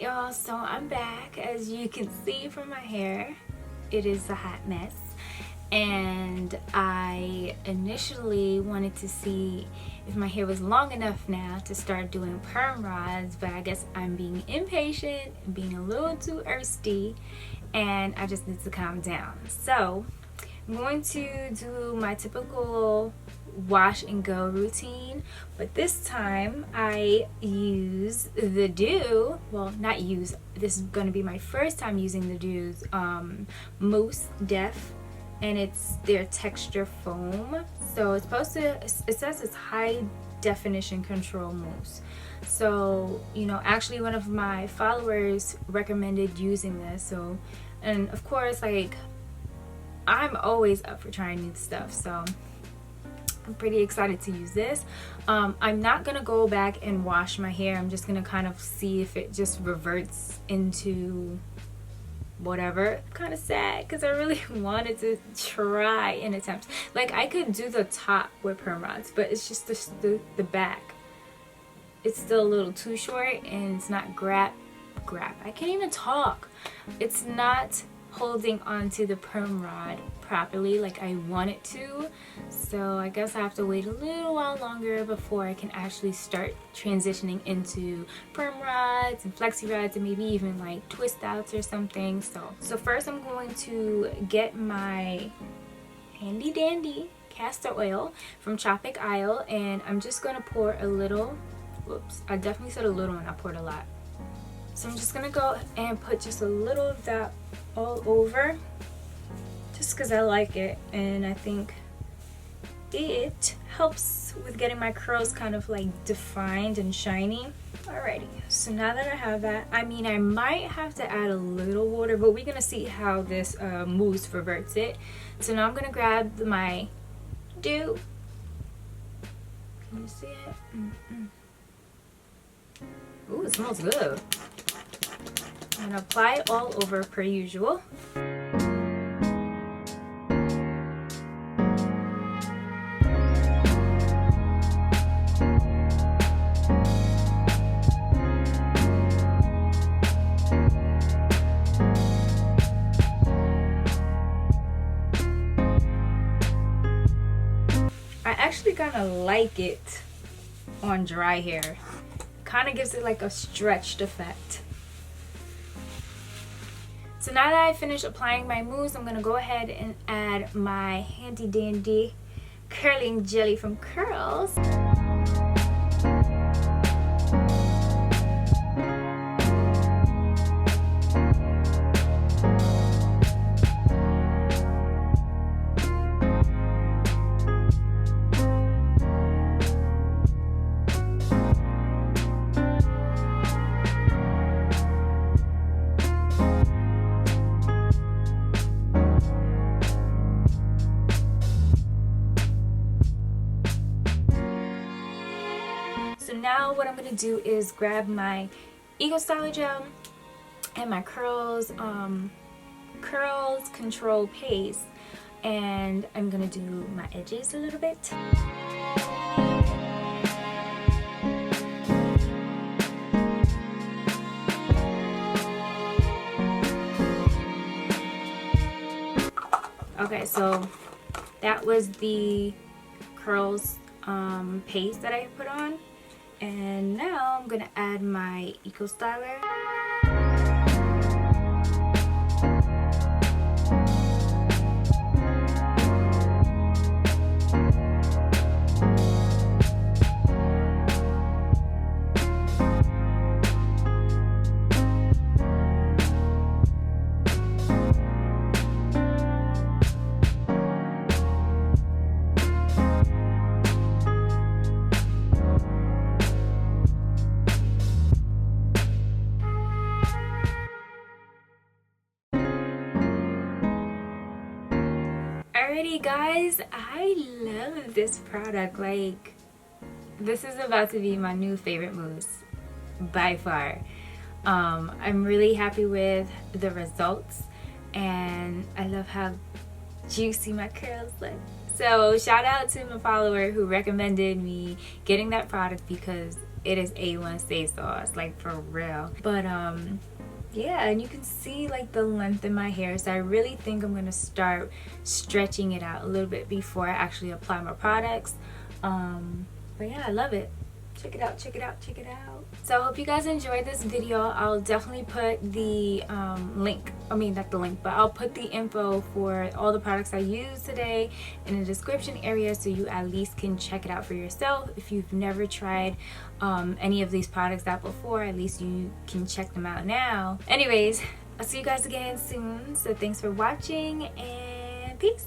y'all, so I'm back. As you can see from my hair, it is a hot mess, and I initially wanted to see if my hair was long enough now to start doing perm rods, but I guess I'm being impatient and being a little too thirsty, and I just need to calm down. So I'm going to do my typical wash and go routine, but this time I use the Doux. Well, not use, this is going to be my first time using the Doux Mousse Def, and it's their texture foam. So it's supposed to, it says it's high definition control mousse. So, you know, actually one of my followers recommended using this. So, and of course, like, I'm always up for trying new stuff, so I'm pretty excited to use this. I'm not gonna go back and wash my hair. I'm just gonna kind of see if it just reverts into whatever. Kind of sad because I really wanted to try an attempt. Like, I could do the top with perm rods, but it's just the back. It's still a little too short, and it's not grab. I can't even talk. It's not holding onto the perm rod properly like I want it to, so I guess I have to wait a little while longer before I can actually start transitioning into perm rods and flexi rods and maybe even like twist outs or something. So first I'm going to get my handy dandy castor oil from Tropic, and I'm just going to pour a little. Whoops, I definitely said a little and I poured a lot. So I'm just gonna go and put just a little of that all over, just because I like it, and I think it helps with getting my curls kind of like defined and shiny. Alrighty, so now that I have that, I mean, I might have to add a little water, but we're gonna see how this mousse reverts it. So now I'm gonna grab my Doux. Can you see it? Ooh, it smells good. And apply it all over per usual. I actually kind of like it on dry hair. Kind of gives it like a stretched effect. So now that I finished applying my mousse, I'm going to go ahead and add my handy dandy curling jelly from Curls. Now what I'm going to do is grab my Eco Styler gel and my curls control paste, and I'm going to do my edges a little bit. Okay, so that was the curls paste that I put on. And now I'm gonna add my Eco Styler. Alrighty guys, I love this product. Like, this is about to be my new favorite mousse by far. I'm really happy with the results, and I love how juicy my curls look. So shout out to my follower who recommended me getting that product, because it is A1 stay sauce, like for real. But yeah, and you can see like the length in my hair, so I really think I'm gonna start stretching it out a little bit before I actually apply my products. But yeah, I love it. Check it out, check it out, check it out. So I hope you guys enjoyed this video. I'll definitely put the link, I mean not the link, but I'll put the info for all the products I used today in the description area, so you at least can check it out for yourself. If you've never tried any of these products out before, at least you can check them out now. Anyways, I'll see you guys again soon. So thanks for watching, and peace.